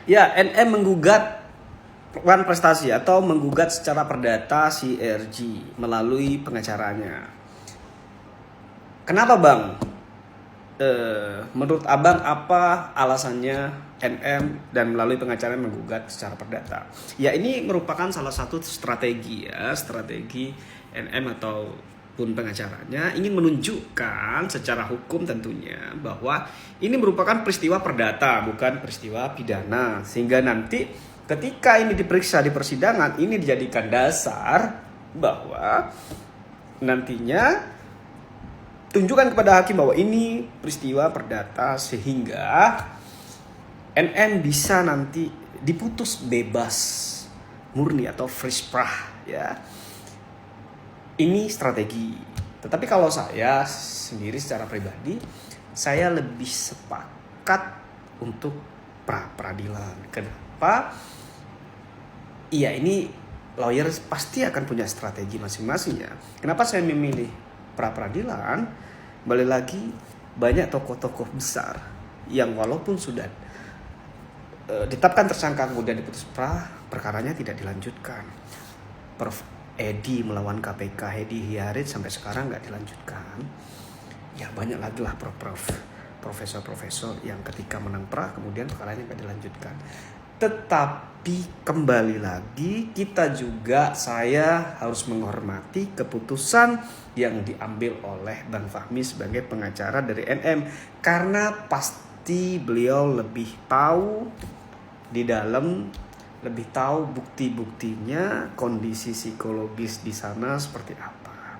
Ya, NM menggugat Wan Prestasi atau menggugat secara perdata si RG melalui pengacaranya. Kenapa Bang? Menurut Abang apa alasannya NM dan melalui pengacaranya menggugat secara perdata? Ya, ini merupakan salah satu strategi NM ataupun pengacaranya ingin menunjukkan secara hukum tentunya bahwa ini merupakan peristiwa perdata bukan peristiwa pidana, sehingga nanti ketika ini diperiksa di persidangan ini dijadikan dasar bahwa nantinya tunjukkan kepada hakim bahwa ini peristiwa perdata sehingga NM bisa nanti diputus bebas murni atau free sprach ya. Ini strategi. Tetapi kalau saya sendiri secara pribadi saya lebih sepakat untuk pra peradilan. Kenapa? Iya, ini lawyer pasti akan punya strategi masing-masing ya. Kenapa saya memilih pra peradilan? Balik lagi, banyak tokoh-tokoh besar yang walaupun sudah ditetapkan tersangka kemudian diputus perkaranya tidak dilanjutkan. Prof Edi melawan KPK, Hedi Hiarit sampai sekarang nggak dilanjutkan. Ya banyak lagi lah profesor-profesor yang ketika menang kemudian perkaranya nggak dilanjutkan. Tetapi kembali lagi saya harus menghormati keputusan yang diambil oleh Bang Fahmi sebagai pengacara dari NM. Karena pasti beliau lebih tahu lebih tahu bukti-buktinya, kondisi psikologis di sana seperti apa.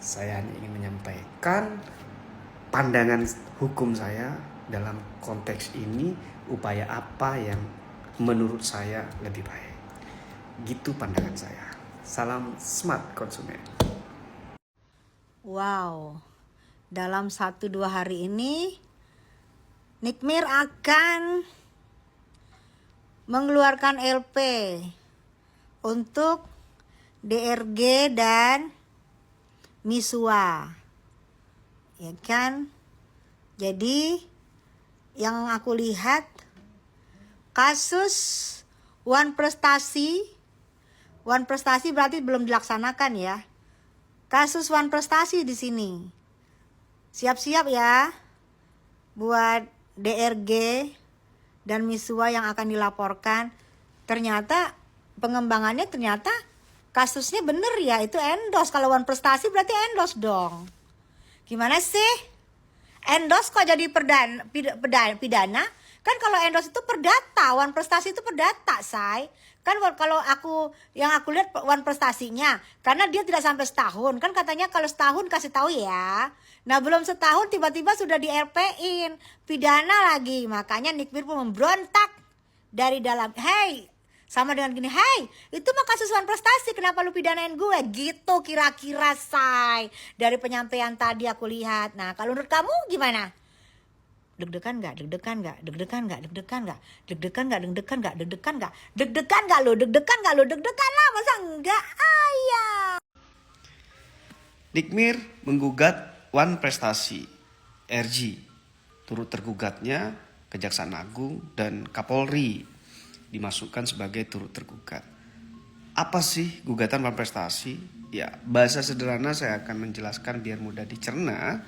Saya hanya ingin menyampaikan pandangan hukum saya dalam konteks ini, upaya apa yang menurut saya lebih baik. Gitu pandangan saya. Salam smart konsumen. Wow, dalam 1-2 hari ini Nikmir akan mengeluarkan LP untuk DRG dan Misua, ya kan? Jadi yang aku lihat kasus Wan Prestasi berarti belum dilaksanakan ya. Kasus Wan Prestasi di sini. Siap-siap ya buat DRG dan Misua yang akan dilaporkan. Ternyata pengembangannya kasusnya bener ya, itu endorse. Kalau Wan Prestasi berarti endorse dong. Gimana sih? Endorse kok jadi pidana? Kan kalau endorse itu perdata, Wan Prestasi itu perdata, say. Kan kalau aku lihat Wan Prestasinya, karena dia tidak sampai setahun. Kan katanya kalau setahun kasih tahu ya. Nah, belum setahun tiba-tiba sudah di RP-in, pidana lagi. Makanya Nikmir pun memberontak dari dalam. Hey, sama dengan gini, hey, itu mah kasus Wan Prestasi, kenapa lu pidanain gue? Gitu kira-kira, say. Dari penyampaian tadi aku lihat. Nah, kalau menurut kamu gimana? Deg-degan nggak lo, deg-degan lah, masa enggak? Ayah. Nikmir menggugat Wan Prestasi, RG. Turut tergugatnya Kejaksaan Agung dan Kapolri dimasukkan sebagai turut tergugat. Apa sih gugatan Wan Prestasi? Ya, bahasa sederhana saya akan menjelaskan biar mudah dicerna.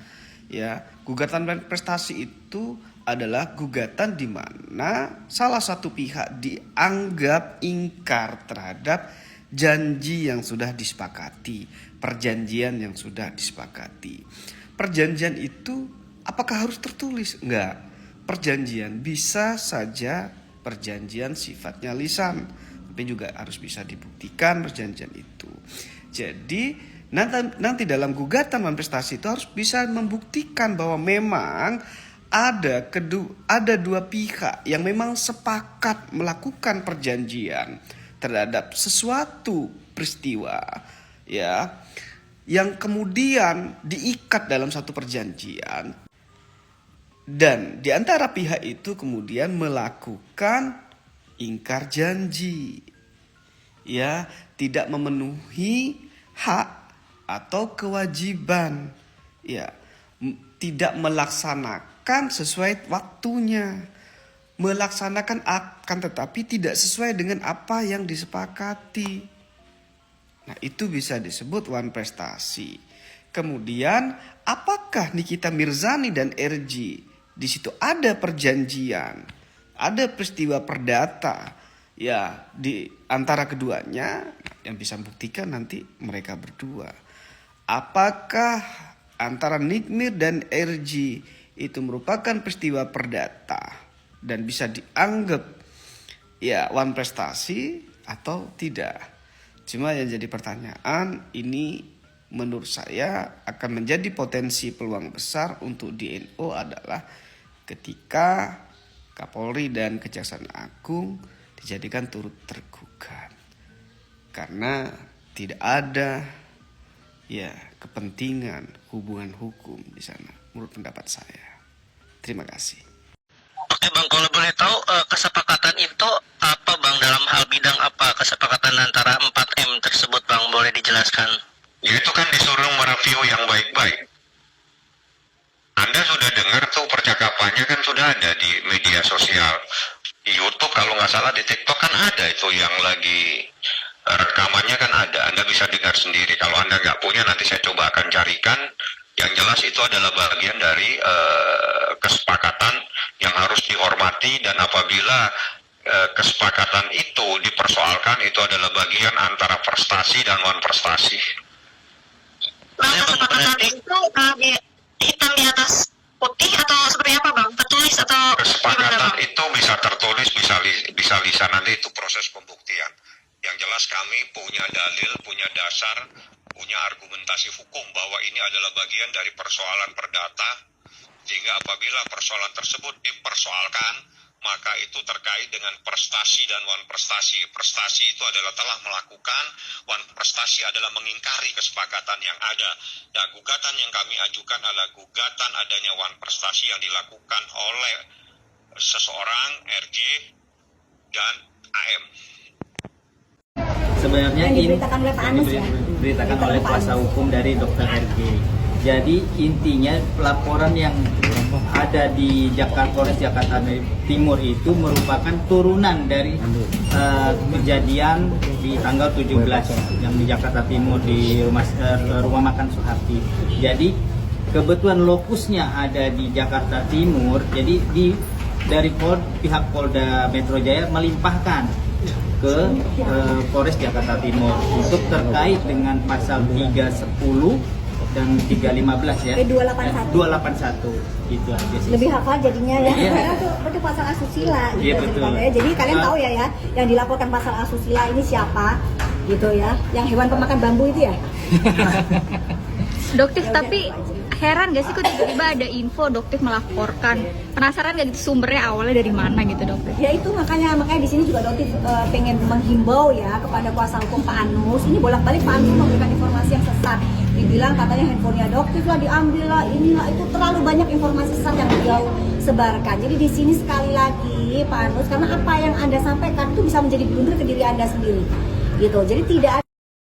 Ya, gugatan Wan Prestasi itu adalah gugatan di mana salah satu pihak dianggap ingkar terhadap janji yang sudah disepakati, perjanjian yang sudah disepakati. Perjanjian itu apakah harus tertulis? Enggak. Perjanjian bisa saja perjanjian sifatnya lisan, tapi juga harus bisa dibuktikan perjanjian itu. Jadi nanti dalam gugatan Wan Prestasi itu harus bisa membuktikan bahwa memang ada dua pihak yang memang sepakat melakukan perjanjian terhadap sesuatu peristiwa ya yang kemudian diikat dalam satu perjanjian, dan di antara pihak itu kemudian melakukan ingkar janji, ya, tidak memenuhi hak atau kewajiban, ya, tidak melaksanakan sesuai waktunya. melaksanakan akan tetapi tidak sesuai dengan apa yang disepakati. Nah, itu bisa disebut wan prestasi. Kemudian, apakah Nikita Mirzani dan RJ di situ ada perjanjian, ada peristiwa perdata ya di antara keduanya? Yang bisa membuktikan nanti mereka berdua. Apakah antara Nikmir dan RJ itu merupakan peristiwa perdata dan bisa dianggap ya wan prestasi atau tidak? Cuma yang jadi pertanyaan ini menurut saya akan menjadi potensi peluang besar untuk DNO adalah ketika Kapolri dan Kejaksaan Agung dijadikan turut tergugat. Karena tidak ada ya kepentingan hubungan hukum di sana menurut pendapat saya. Terima kasih. Oke Bang, kalau boleh tahu kesepakatan itu apa Bang, dalam hal bidang apa kesepakatan antara 4M tersebut Bang, boleh dijelaskan? Ya itu kan disuruh mereview yang baik-baik. Anda sudah dengar tuh percakapannya kan sudah ada di media sosial. Di YouTube kalau nggak salah, di TikTok kan ada itu yang lagi rekamannya kan ada. Anda bisa dengar sendiri. Kalau Anda nggak punya nanti saya coba akan carikan. Yang jelas itu adalah bagian dari kesepakatan yang harus dihormati, dan apabila kesepakatan itu dipersoalkan, itu adalah bagian antara prestasi dan non prestasi. Bang, kesepakatan itu hitam di atas putih atau seperti apa Bang? Tertulis atau Kesepakatan itu bisa tertulis, bisa lisan, nanti itu proses pembuktian. Yang jelas kami punya dalil, punya dasar, punya argumentasi hukum bahwa ini adalah bagian dari persoalan perdata, sehingga apabila persoalan tersebut dipersoalkan, maka itu terkait dengan prestasi dan wan prestasi. Prestasi itu adalah telah melakukan, wan prestasi adalah mengingkari kesepakatan yang ada. Dan gugatan yang kami ajukan adalah gugatan adanya wan prestasi yang dilakukan oleh seseorang, RJ dan AM. Sebenarnya Yang diberitakan oleh Pak Anus ya? diberitakan oleh kuasa hukum dari Dr. RG. Jadi intinya laporan yang ada di Polres Jakarta Timur itu merupakan turunan dari kejadian di tanggal 17 yang di Jakarta Timur di rumah makan Suharti. Jadi kebetulan lokusnya ada di Jakarta Timur, jadi dari pihak Polda Metro Jaya melimpahkan ke Polres Jakarta Timur untuk terkait dengan pasal 310 dan 315 ya. 281 itu aja sih. Lebih hafal jadinya ya. Iya. Karena itu pasal asusila gitu. Iya, betul. Ya. Jadi kalian tahu ya yang dilaporkan pasal asusila ini siapa gitu ya. Yang hewan pemakan bambu itu ya. Doktif, tapi heran gak sih kok tiba-tiba ada info Doktif melaporkan? Penasaran gak gitu sumbernya awalnya dari mana gitu Doktif? Ya itu makanya di sini juga Doktif pengen menghimbau ya kepada kuasa hukum Pak Anus. Ini bolak-balik Pak Anus memberikan informasi yang sesat. Dibilang katanya handphonenya Doktif lah diambil lah, inilah itu, terlalu banyak informasi sesat yang beliau sebarkan. Jadi di sini sekali lagi Pak Anus, karena apa yang Anda sampaikan itu bisa menjadi blunder ke diri Anda sendiri. Gitu. Jadi tidak